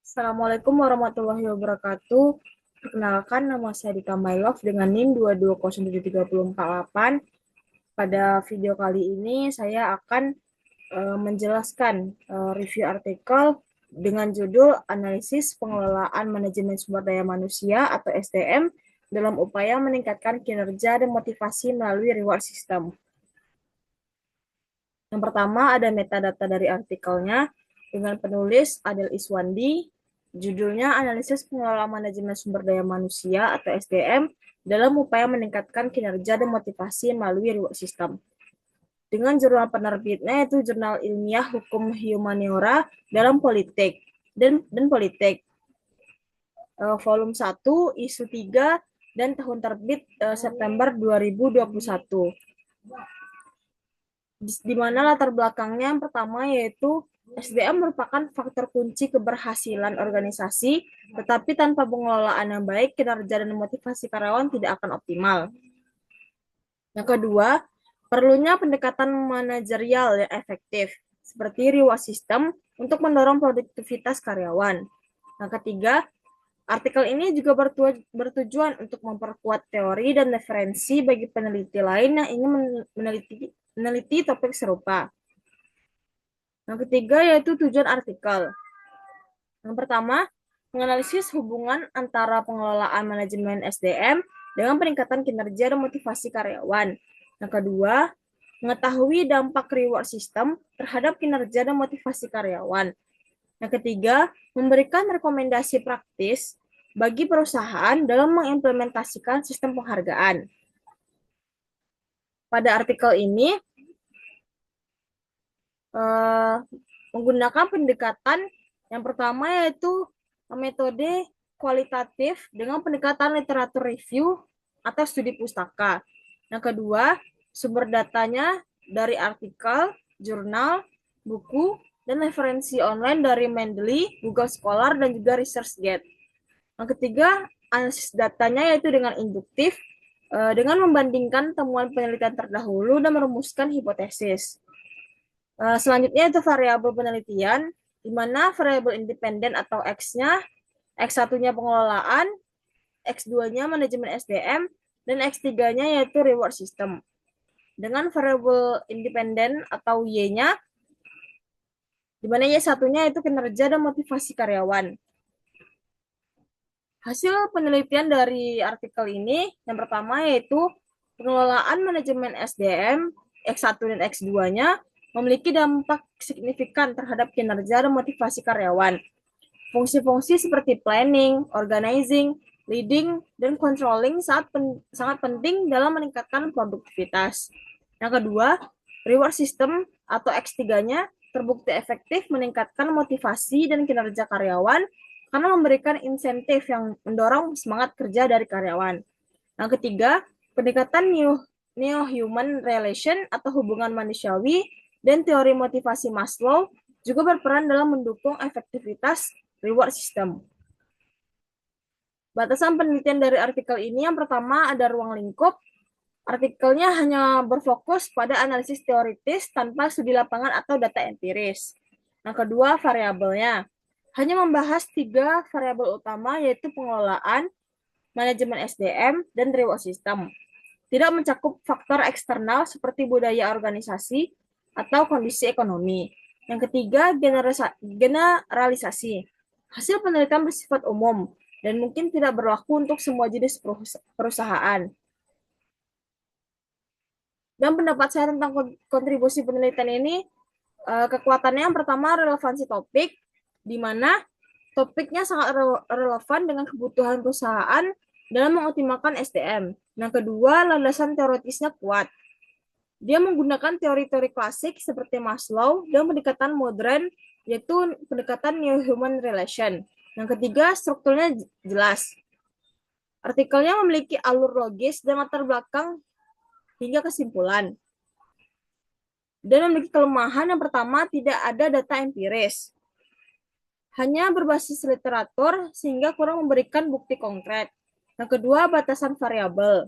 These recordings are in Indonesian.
Assalamualaikum warahmatullahi wabarakatuh. Perkenalkan, nama saya Dika Mailov dengan NIM 2207348. Pada video kali ini saya akan menjelaskan review artikel dengan judul Analisis Pengelolaan Manajemen Sumber Daya Manusia atau SDM dalam upaya meningkatkan kinerja dan motivasi melalui reward system. Yang pertama ada metadata dari artikelnya dengan penulis Adel Iswandi. Judulnya Analisis Pengelolaan Manajemen Sumber Daya Manusia atau SDM dalam upaya meningkatkan kinerja dan motivasi melalui reward system. Dengan jurnal penerbitnya yaitu Jurnal Ilmiah Hukum Humaniora dalam Politik dan Politik. Volume 1, isu 3, dan tahun terbit September 2021. Di mana latar belakangnya yang pertama yaitu SDM merupakan faktor kunci keberhasilan organisasi, tetapi tanpa pengelolaan yang baik, kinerja dan motivasi karyawan tidak akan optimal. Yang kedua, perlunya pendekatan manajerial yang efektif, seperti reward system untuk mendorong produktivitas karyawan. Yang ketiga, artikel ini juga bertujuan untuk memperkuat teori dan referensi bagi peneliti lain yang ingin meneliti topik serupa. Yang ketiga yaitu tujuan artikel. Yang pertama, menganalisis hubungan antara pengelolaan manajemen SDM dengan peningkatan kinerja dan motivasi karyawan. Yang kedua, mengetahui dampak reward system terhadap kinerja dan motivasi karyawan. Yang ketiga, memberikan rekomendasi praktis bagi perusahaan dalam mengimplementasikan sistem penghargaan. Pada artikel ini, menggunakan pendekatan yang pertama yaitu metode kualitatif dengan pendekatan literatur review atau studi pustaka. Yang kedua, sumber datanya dari artikel, jurnal, buku, dan referensi online dari Mendeley, Google Scholar, dan juga ResearchGate. Yang ketiga, analisis datanya yaitu dengan induktif, dengan membandingkan temuan penelitian terdahulu dan merumuskan hipotesis. Selanjutnya itu variabel penelitian, di mana variabel independen atau X-nya, X1-nya pengelolaan, X2-nya manajemen SDM, dan X3-nya yaitu reward system. Dengan variabel independen atau Y-nya, di mana Y1-nya itu kinerja dan motivasi karyawan. Hasil penelitian dari artikel ini, yang pertama yaitu pengelolaan manajemen SDM, X1 dan X2-nya, memiliki dampak signifikan terhadap kinerja dan motivasi karyawan. Fungsi-fungsi seperti planning, organizing, leading, dan controlling sangat penting dalam meningkatkan produktivitas. Yang kedua, reward system atau X3-nya terbukti efektif meningkatkan motivasi dan kinerja karyawan karena memberikan insentif yang mendorong semangat kerja dari karyawan. Yang ketiga, pendekatan neo-human relation atau hubungan manusiawi dan teori motivasi Maslow juga berperan dalam mendukung efektivitas reward system. Batasan penelitian dari artikel ini yang pertama ada ruang lingkup. Artikelnya hanya berfokus pada analisis teoritis tanpa studi lapangan atau data empiris. Yang kedua, variabelnya hanya membahas 3 variabel utama yaitu pengelolaan, manajemen SDM, dan reward system. Tidak mencakup faktor eksternal seperti budaya organisasi atau kondisi ekonomi. Yang ketiga, generalisasi. Hasil penelitian bersifat umum dan mungkin tidak berlaku untuk semua jenis perusahaan. Dan pendapat saya tentang kontribusi penelitian ini, kekuatannya yang pertama relevansi topik, di mana topiknya sangat relevan dengan kebutuhan perusahaan dalam mengoptimalkan SDM. Yang kedua, landasan teoritisnya kuat. Dia menggunakan teori-teori klasik seperti Maslow dan pendekatan modern, yaitu pendekatan New Human Relation. Yang ketiga, strukturnya jelas. Artikelnya memiliki alur logis dan latar belakang hingga kesimpulan. Dan memiliki kelemahan yang pertama, tidak ada data empiris. Hanya berbasis literatur sehingga kurang memberikan bukti konkret. Yang kedua, batasan variabel.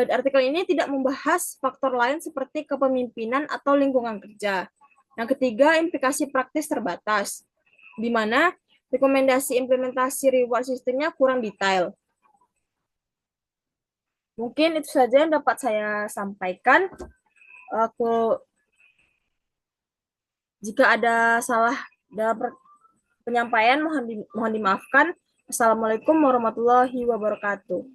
Artikel ini tidak membahas faktor lain seperti kepemimpinan atau lingkungan kerja. Yang ketiga, implikasi praktis terbatas, di mana rekomendasi implementasi reward sistemnya kurang detail. Mungkin itu saja yang dapat saya sampaikan. Aku Jika ada salah dalam penyampaian mohon dimaafkan. Assalamualaikum warahmatullahi wabarakatuh.